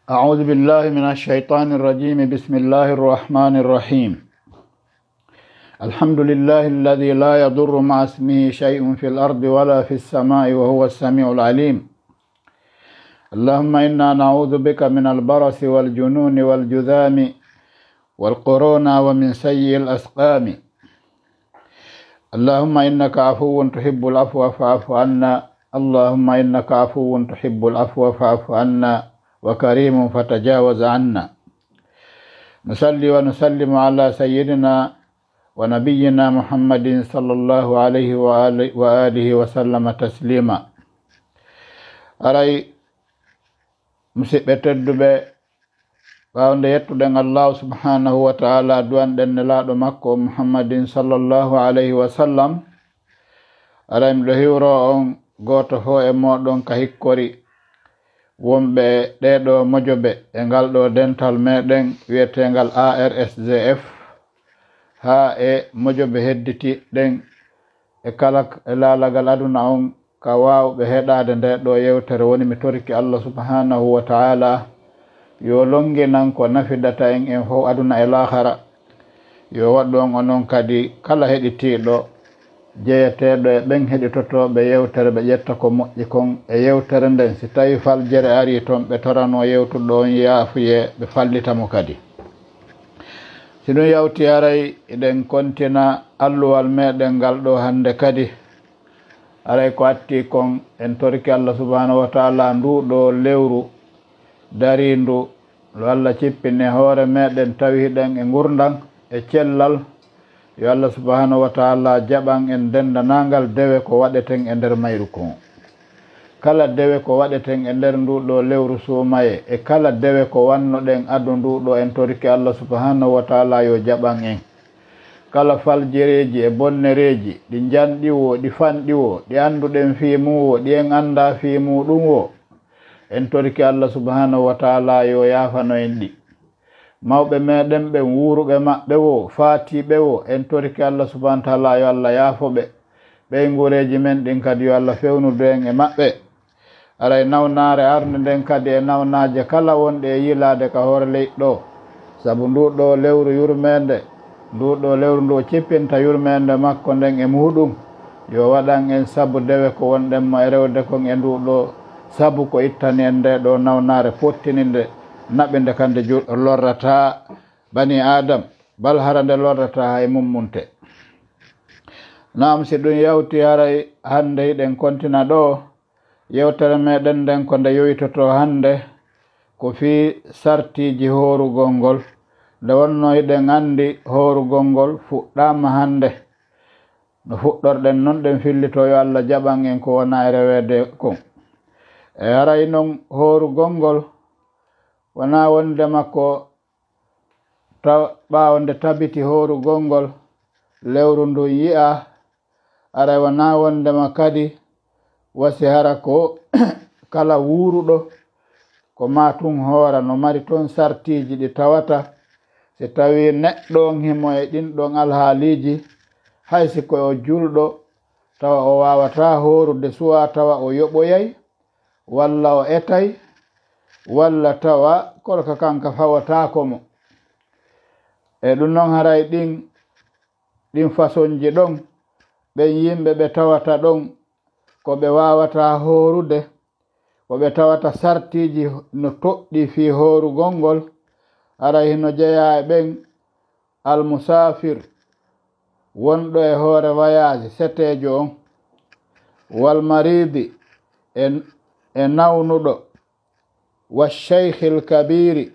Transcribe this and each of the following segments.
أعوذ بالله من الشيطان الرجيم. بسم الله الرحمن الرحيم. الحمد لله الذي لا يضر مع اسمه شيء في الأرض ولا في السماء وهو السميع العليم. اللهم إنا نعوذ بك من البرص والجنون والجذام والقرونا ومن سيء الأسقام. اللهم إنك عفو تحب العفو فاعف عنا. اللهم إنك عفو تحب العفو فاعف عنا وكريم فتجاوز عنا. نصلي ونسلم على سيدنا ونبينا محمد صلى الله عليه وآله وسلم تسليما. أري musidɓe tedduɓe, wawnde yettuɗen Allah subhanahu wa ta'ala duwanɗen nelaɗo makko Muhammadin sallallahu alayhi wa sallam. Aray miɗo hiwro on goto fo e moɗon ka hikkori wonɓe ɗeɗo mojoɓe e ngal ɗo dental meɗen wiyetengal ARSGF ha e mojoɓe hedditiɗen e kala e laalagal aduna on ka wawɓe heɗade nde ɗo yewtere woni mi torki Allah subhanahu wa ta'ala yo longinan ko nafidata en fof aduna e lahara, yo waɗɗu on onon kadi kala heɗitiɗo jeeyeteɗo e ɓen heɗitotoɓe yewtere ɓe ƴetta ko moƴƴi kon e yewtere nden. Si tawi faljere ari toon ɓe torano yewtuɗo on yaafuye ɓe fallitamo kadi. Si ɗum yawti aray eɗen kontina alluwal meɗen ngal ɗo hande kadi. Aray ko atti kon en torki Allah subhanahu wa ta'ala nduɗo lewru darindu lo Allah cippine hoore meɗen tawiɗen e gurdan e cellal. Yo Allah subhanahu wa ta'ala jaɓan en dendanangal dewe ko waɗeten e nder mayru kon. Kala dewe ko waɗeten e nder nduɗo lewru suumaye e kala dewe ko wannoɗen adu nduɗo en torki Allah subhanahu wa ta'ala yo jaɓan en. Kala faljireji e bonnereji ɗi janɗiwo ɗi fanɗiwo ɗi anduɗen fiimuwo ɗi en anda fiimuɗum wo en torki Allah subhanahu wa ta'ala yo yafano en ɗi. Mawɓe meɗen ɓen wuruɓe maɓɓe wo faatiɓe wo en torki Allah subhanahu wa ta'ala yo Allah yaafoɓe. Ɓey ngureji men ɗin kadi yo Allah fewnudu en e maɓɓe. Aray nawnare arde nden kadi e nawnaje kala wonɗe e yilade ka hoore leyɗi ɗo, sabu nduɗo lewru yurmede nduɗo lewru ndu cippinta yurmede makko nden e muɗum yo waɗan en sabu dewe ko wonɗenmo e rewde kon e nduɗo sabu ko ittani en nde ɗo nawnare pottininde naɓinde kande lorrata bani adam bal harande lorrata hay mummunte. Naam, si ɗum yawti haray hande hiɗen kontina ɗo yewtere meɗen nden ko nde yoytoto hande ko fi sartiji horugol ngol. Nde wonno hiɗen andi horugol ngol fuɗɗama hande. No fuɗɗorɗen noon ɗen fillito yo Allah jaɓan en ko wona e rewede kon. E haray noon horugol ngol wona wonde makko ɓawo nde tabiti horugol ngol lewru ndu yi'a. Aray wona wondema kadi wasi hara ko kala wuruɗo ko matun hoora no mari toon sartiji ɗi tawata. Si tawi neɗɗo on himo e ɗinɗon alhaaliji hay siko o julɗo tawa o wawata horude suwa tawa o yoɓoyay walla o etay walla tawa korka kanka fawatako mo. E ɗum noon haray ɗin façonji ɗon ɓen yimɓe ɓe tawata ɗon ko ɓe wawata horude, ko ɓe tawata sartiji no toɗɗi fi horugol ngol. Aray hino jeeya e ɓen almusafir wonɗo e hoore voyage setejo on, wal maridi e nawnuɗo, wa sheikhil kabiri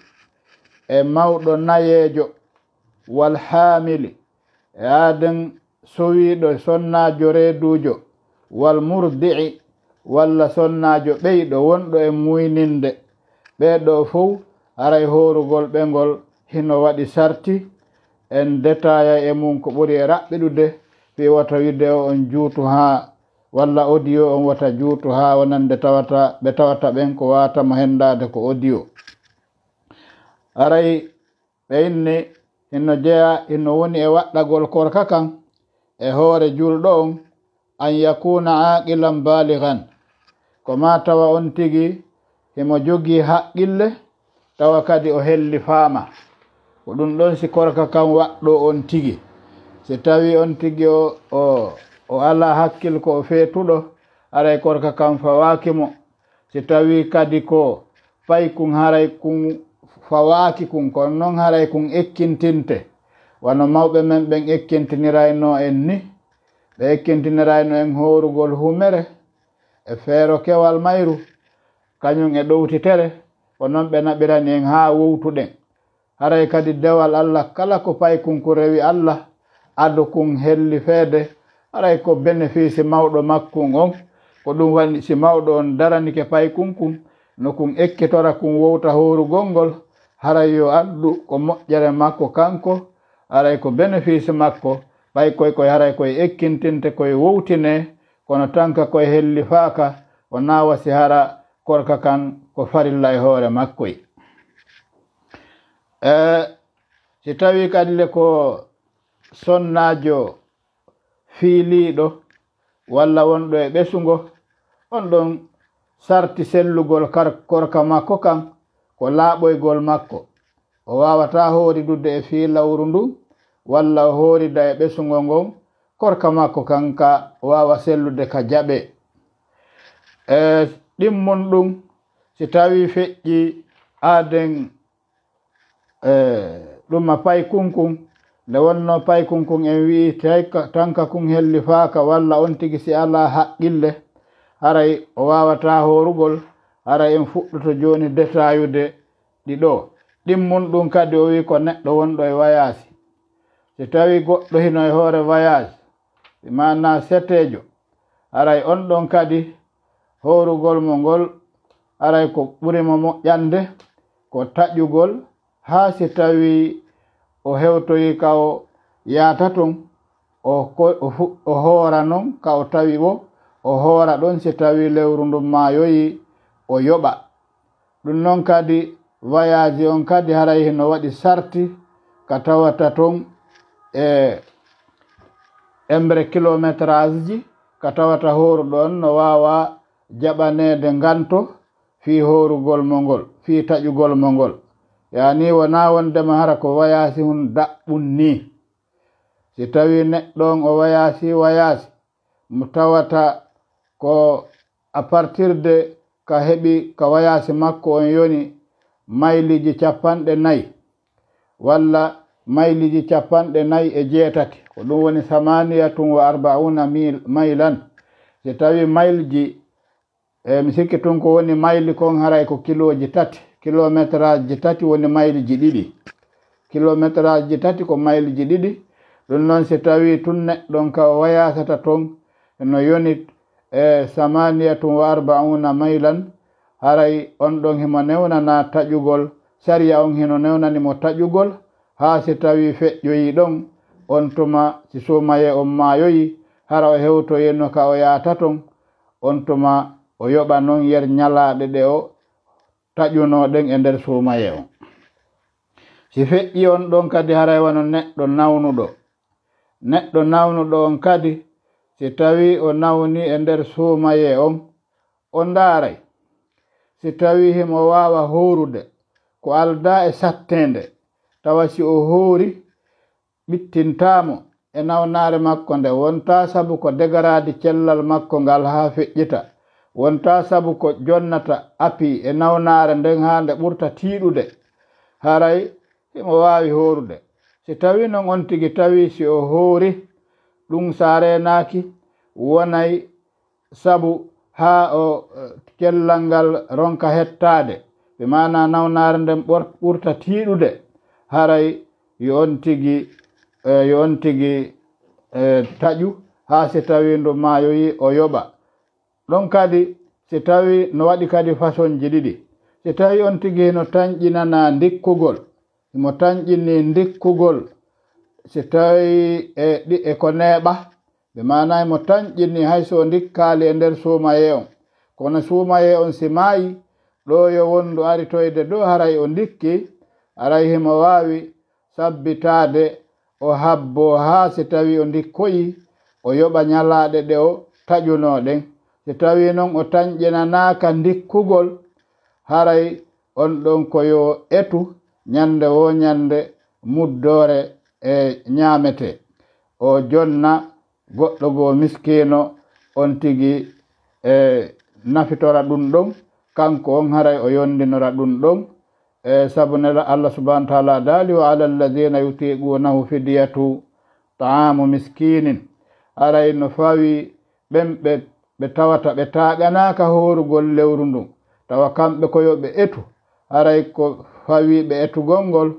e mawɗo nayejo, wal hamili e aden sowiɗo sonnajo reedujo, wal murdi'i walla sonnajo ɓeyɗo wonɗo e muyninde. Ɓeɗo fof aray horugol ɓe ngol hino waɗi sarti en détaaya e mum ko ɓuri e raɓɓiɗude fi wata vidéo on juutu ha walla audio on wata juutu ha wonande ɓe tawata ɓen ko watamo hendade ko audio. Aray ɓe inni hino jeeya hino woni e waɗɗagol korka kan e hoore julɗo on an yakuna aqilan baligan ko ma tawa on tigi himo jogii haqqille tawa kadi o helli faama ko ɗum ɗon si korka kan waɗɗo on tigi si tawi on tigi o ala hakkil ko o feetuɗo aray korka kan fawaaki mo si tawi kadi ko pay kun haray kun fawaaki kun kono noon haray kun ekkintinte wano mawɓe men ɓen ekkintinirayno en ni ɓe ekkintinirayno en horugol humere e feero kewal mayru kañum e ɗowtitere ko noon ɓe naɓirani en haa wowtuɗen haray kadi dewal Allah kala ko pay kun ko rewi Allah ado kun helli feede haray ko bénéfice mawɗo makkun on ko ɗum wani si mawɗo on daranike pay kun no kun ekkitora kun wowta horugol ngol haray yo andu ko moƴƴere makko kanko haray ko bénéfice makko pay koye haray koye ekkintinte koye wowtine kono tanka koye helli faaka o nawa si hara korka kan ko farilla e hoore makkoy si tawi kadi le ko sonnajo fiiliɗo walla wonɗo e ɓesugo on ɗon sarti sellugol korka makko kan ko laaɓoygol makko o wawata hooridude e fiilawru ndu walla o hoorida e ɓesugo ngon korka makko kanka wawa sellude ka jaɓe ɗimmon ɗum si tawi feƴƴi aaden ɗum a pay kunkun nde wonno pay kunkun en wi tanka kun helli faaka walla on tigi si ala haqqille haray o wawata horugol haray en fuɗɗoto joni détayude ɗiɗo ɗimmon ɗum kadi o wi ko neɗɗo wonɗo e wayasi si tawi goɗɗo hino e hoore wayasi mana setejo haray on ɗon kadi horugol mo ngol haray ko ɓurimo moƴƴande ko taƴugol haa si tawi o hewtoyi ka o yaata ton o hoora noon ka o tawi o hoora ɗon si tawi lewru ndun maayoyi o yoɓa ɗum noon kadi voyage on kadi haray hino waɗi sarti ka tawata ton e embre kilométrage ji ka tawata horuɗon no wawa jaɓanede nganto fi horugol mo ngol fi taƴugol mo ngol yani wona wondema hara ko wayasi hun daɓɓum ni si tawi neɗɗon o wayasi mo tawata ko à partir de ka heɓi ka wayasi makko on yoni mayliji 40 walla mayliji 47 ko ɗum woni 48 maylan si tawi maylji mi sikki tun ko woni mayli kon haray ko kiloji 3 kilométrage 3 woni mayliji 2 kilométrage 3 ko mayliji 2 ɗum noon si tawi tun neɗɗon ka wayasata ton no yoni 48 maylan haray on ɗon himo newnana taƴugol sariya on hino newnanimo taƴugol haa si tawi feƴƴoyi ɗon on tuma si sumaye on maayoyi hara o hewtoyino ka o yaata ton on tuma o yoɓa noon yer ñalaɗe ɗe o taƴunoɗen e nder sumaye on si feƴƴi on ɗon kadi haray wano neɗɗo nawnuɗo on kadi si tawi o nawni e nder sumaye on ndaaray si tawi himo wawa horude ko alda e sattende tawa si o hoori ɓittintamo e nawnare makko nde wonta sabu ko degaradi cellal makko ngal ha feƴƴita wonta sabu ko jonnata api e nawnare nden ha nde ɓurta tiiɗude haray himo wawi horude si tawi non on tigi tawi si o hoori ɗum sarenaki wonay sabu ha o cellal ngal ronka hettade ɓe mana nawnare nden ɓurta tiiɗude haray yo on tigi taƴu ha si tawi ndu maayoyi o yoɓa ɗon kadi si tawi no waɗi kadi façon ji ɗiɗi si tawi on tigi hino tañƴinana ndikkugol imo tañƴini ndikkugol si tawi e ko neeɓa ɓe mana imo tañƴini hayso ndikkali e nder suumaye on kono suumaye on si maayi ɗo yo wondu ari toyde dow haray o ndikki haray himo wawi sabbitade o habbo ha si tawi o ndikkoyi o yoɓa ñalaɗe ɗe o taƴunoɗen si tawi noon o tañƴinanaka ndikkugol haray on ɗon koyo etu ñande wo ñande muddore e ñamete o jonna goɗɗo go miskino on tigi nafitora ɗum ɗon kanko on haray o yondinora ɗum ɗon sabu nela Allah subhanahu wa ta'ala dali wa ala alladhina yutiqunahu fidyatu ta'amu miskinin aray no fawi ɓen ɓe tawata ɓe taƴanaka horugol lewru ndun tawa kamɓe koyoɓe etu aray ko fawi ɓe etugol ngol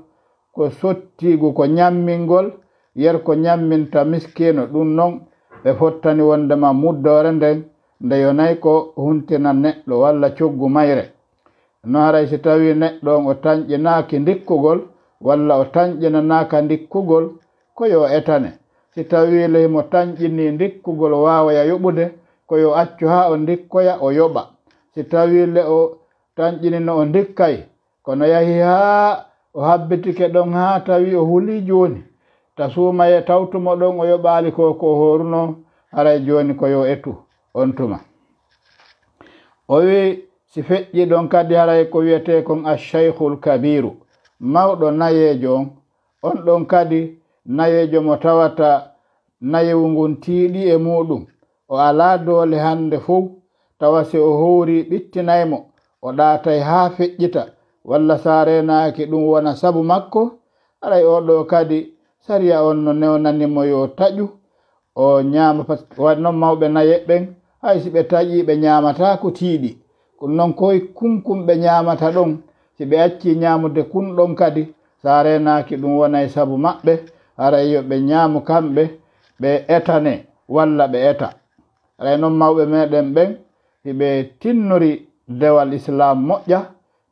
ko sottigu ko ñammingol yer ko ñamminta miskino ɗum noon ɓe fottani wondema muddore nden nde yonay ko huntina neɗɗo walla coggu mayre no haray si tawi neɗɗo on o tañƴinaki ndikkugol walla o tañƴinanaka ndikkugol ko yo etane si tawi ley mo tañƴini ndikkugol wawaya yoɓude ko yo accu ha o ndikkoya o yoɓa si tawi le o tañƴinino o ndikkay kono yahi ha o habbitike ɗon ha tawi o huuli joni ta suumaye tawtumo ɗon o yoɓali ko horuno haray joni ko yo etu on tuma o wi si feƴƴi ɗon kadi haray ko wiyete kon ashaykhul kabiru mawɗo nayejo on ɗon kadi nayejo mo tawata nayewu ngun tiiɗi e muɗum o ala doole hande fof tawa si o howri ɓittinaymo o ɗaatay ha feƴƴita walla sarenaki ɗum wona sabu makko aray oɗo kadi sariya on no newnanimo yo taƴu o ñaama noon mawɓe naye ɓen hay si ɓe taƴi ɓe ñamata ko tiiɗi ɗum noon koye kunkum ɓe ñamata ɗon si ɓe acci ñamude kunɗon kadi sarenaki ɗum wonay sabu maɓɓe aray yo ɓe ñaamu kamɓe ɓe etane walla ɓe eta aray noon mawɓe meɗen ɓen hiɓe tinnori dewal islam moƴƴa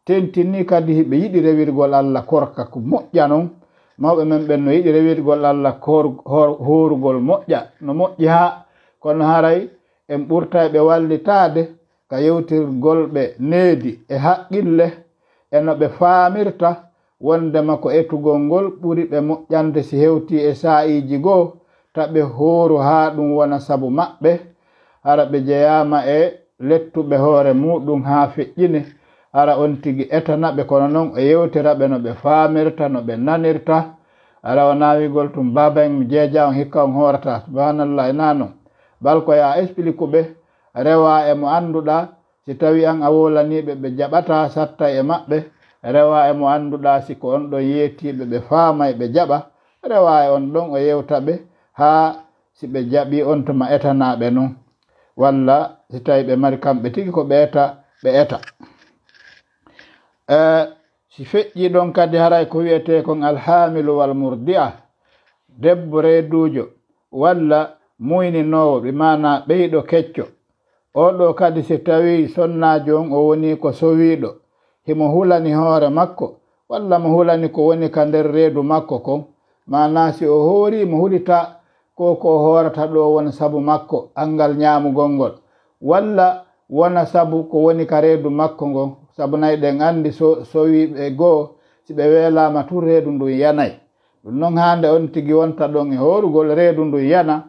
tentini kadi hiɓe yiɗi rewirgol Allah korka ko moƴƴa noon mawɓe men ɓen no yiɗi rewirgol Allah horugol moƴƴa no moƴƴi ha kono haray en ɓurta ɓe wallitade ka yewtirgol ɓe needi e haqqille e no ɓe faamirta wondema ko etugol ngol ɓuri ɓe moƴƴande si hewti e sa'iji goo taɓe hooru ha ɗum wona sabu maɓɓe hara ɓe jeyama e lettuɓe hoore muɗum ha feƴƴine ara on tigi etanaɓe kono noon e yewtiraɓe no ɓe faamirta no ɓe nanirta ara o nawigol tum baba en mi jeeja on hikka on hoorata subhanallah ena noon balko ya explique ɓe rewa e mo annduɗa si tawi an a wolaniɓe ɓe jaɓata satta e maɓɓe rewa e mo annduɗa siko on ɗon yettiɓe ɓe faamay ɓe jaɓa rewa e on ɗon o yewta ɓe ha si ɓe jaɓi on tuma etanaɓe noon walla si tawi ɓe mari kamɓe tigi ko ɓe eta si feƴƴi ɗon kadi haray ko wiyete kon alhamilu wal murdi'a debbo reedujo walla muyninowo ɓe mana ɓeyɗo kecco oɗo kadi si tawi sonnajo on o woni ko sowiɗo himo hulani hoore makko walla mo hulani ko woni ka nder reedu makko kon mana si o hoori mo hulita ko hoorata ɗo wona sabu makko angal ñamugol ngol walla wona sabu ko woni ka reedu makko ngon sabu nayi ɗen andi sowiɓe goo si ɓe weelama tu reedu ndun yanay ɗum noon hande on tigi wonta ɗon e horugol reedu ndun yana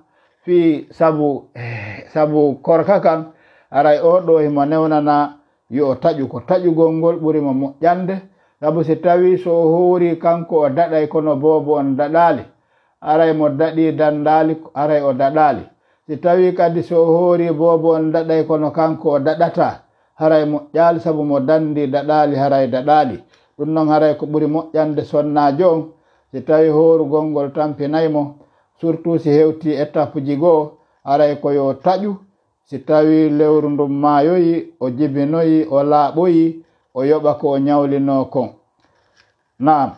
fi sabu korka kan aray oɗo himo newnana yo taƴu ko taƴugol ngol ɓurimo moƴƴande sabu si tawi so hoori kanko o daɗay kono bobo on daɗali aray mo daɗi dandali aray o daɗali si tawi kadi so hoori bobo on daɗay kono kanko o daɗata haray moƴƴali sabu mo dandi daɗali haray daɗali ɗum noon haray ko ɓuri moƴƴande sonnajo on si tawi horugol ngol tampinaymo surtout si hewti étape ji goo aray ko yo taƴu si tawi lewru ndum maayoyi o jibinoyi o laaɓoyi o yoɓa ko o ñawlino kon naam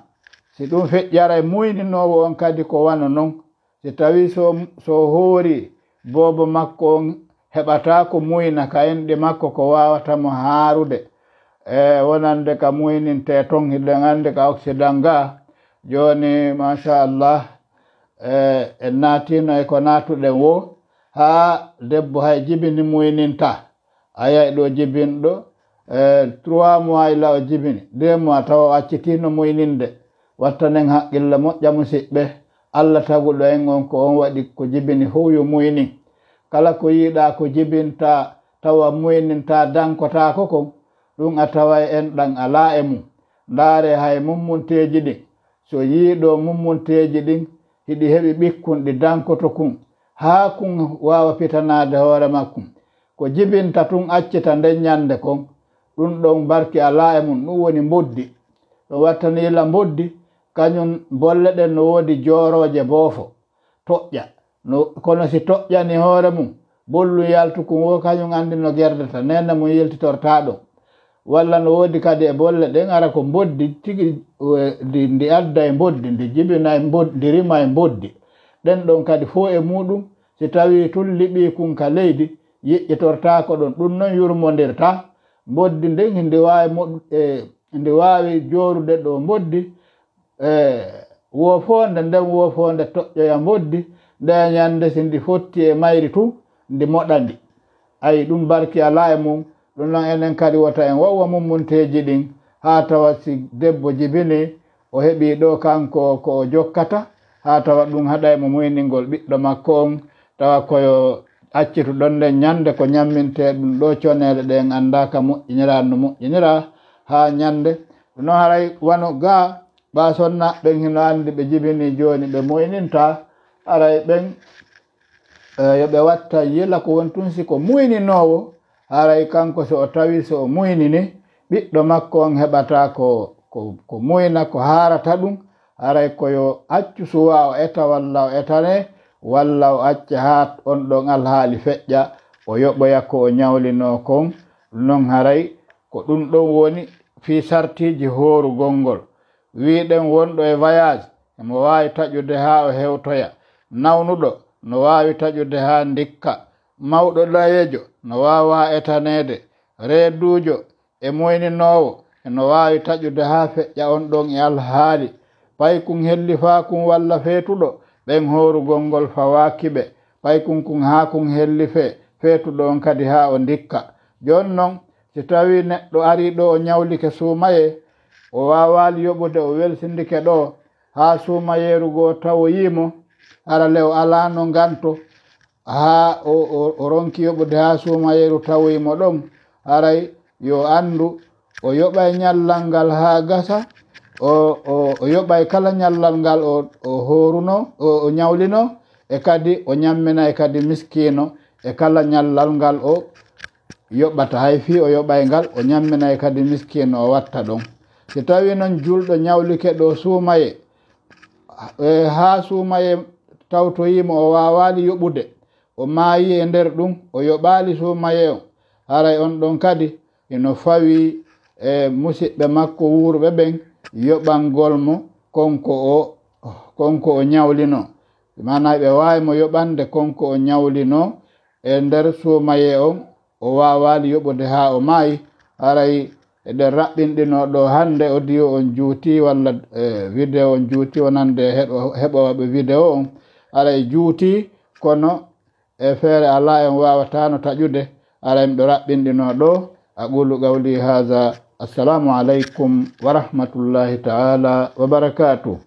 si ɗum feƴƴi aray muyninowo on kadi ko wano noon si tawi so hoori bobo makko on heɓata ko muyna ka enɗi makko ko wawatamo haarude wonande ka muyninte ton hiɗen andi ka occident ga joni machallah en naatino e ko naatuɗen wo ha debbo hay jibini muyninta ayay ɗo jibinɗo 3 mois ila o jibini 2 mois tawa o accitino muyninde wattanen haqqille moƴƴa musidɓe Allah taguɗo en on ko on waɗi ko jibini fof yo muynin kala ko yiiɗa ko jibinta tawa muyninta dankotako kon ɗum a tawa en ɗan ala e mum. Ndaare hay mummunteji ɗin so yiiɗo mummunteji ɗin hiɗi heɓi ɓikkun ɗi dankoto kun haa kun wawa pitanade hoore makkum ko jibinta tun accita nden ñande kon ɗum ɗon barki ala e mum. Ɗum woni mboddi. ɗum wattanila mboddi kañum bolle ɗen no woodi jooroje boofo toƴƴa kono si toƴƴani hoore mum bollu yaltu kun wo kañum andi no gerdata nene mum yeltitorta ɗum. Walla no woodi kadi e bolle ɗen ara ko mboddi tigi ndi adda e mboddi ndi jibina e mboddi ndi rima e mboddi ɗen ɗon kadi fo e muɗum si tawi tun liɓi kun ka leydi yiƴƴitortako ɗon. ɗum noon yurmodirta mboddi nden ndi wawi jorude ɗo mboddi wofonde nden wofonde toƴƴoya mboddi nde ñande si ndi fotti e mayri tu ndi moɗandi. ayi ɗum barki ala e mum. ɗum noon enen kadi wota en wawa mummunteji ɗin ha tawa si debbo jibini o heɓi ɗo kanko ko o jokkata ha tawa ɗum haɗa mo muyningol ɓiɗɗo makko on tawa koyo accitu ɗon nden ñande ko ñamminte ɗum ɗo conele ɗen andaka moƴƴinira no moƴƴinira ha ñande. ɗum noon haray wano ga ɓa sonna ɓen hino andi ɓe jibini joni ɓe muyninta aray ɓen yoɓe watta yila ko won tun si ko muyninowo haray kanko so o tawi so o muynini ɓiɗɗo makko on heɓata ko muyna ko harata ɗum haray koyo accu suwa o eta walla o etane walla o acca ha on ɗon alhaali feƴƴa o yoɓoya ko o ñawlino kon. non haray ko ɗum ɗon woni fi sartiji horugol ngol. wiɗen wonɗo e voyage emo wawi taƴude ha o hewtoya. nawnuɗo no wawi taƴude ha ndikka. mawɗo layejo no wawa etanede. reedujo e moyninowo eno wawi taƴude ha feƴƴa on ɗon e alhaali. paykun hellifa kun walla feetuɗo ɓen horugol ngol fawakiɓe. paykun kun ha kun helli feetuɗo on kadi ha o ndikka. jon non si tawi neɗɗo ari ɗo o ñawlike suumaye o wawali yoɓude o welsindike ɗo ha suumayeru go taw yimo arale o alano nganto ha o ronki yoɓude ha suumayeru tawoyimo ɗon aray yo andu o yoɓay ñallal ngal ha gasa o yoɓay kala ñallal ngal o horuno o ñawlino e kadi o ñammina e kadi miskino e kala ñallal ngal o yoɓata hay fi o yoɓay ngal o ñammina e kadi miskino o watta ɗon. si tawi noon julɗo ñawlike ɗo suumaye ha suumaye tawtoyimo o wawali yoɓude o maayi e nder ɗum o yoɓali suumaye o haray on ɗon kadi ino fawi e musidɓe makko wurɓe ɓen yoɓangol mo konko o ñawlino. mana ɓe wawimo yoɓande konko o ñawlino e nder suumaye on o wawali yoɓude ha o maayi. haray eɗen raɓɓinɗino ɗo hande audio on juuti walla vidéo on juuti wonande heɓoɓe vidéo on haray juuti kono e feere ala en wawatano taƴude. ara en ɗo raɓɓinɗino ɗo aqulu qawli hadha assalamu aleykum wa rahmatullahi ta'ala wa barakatuh.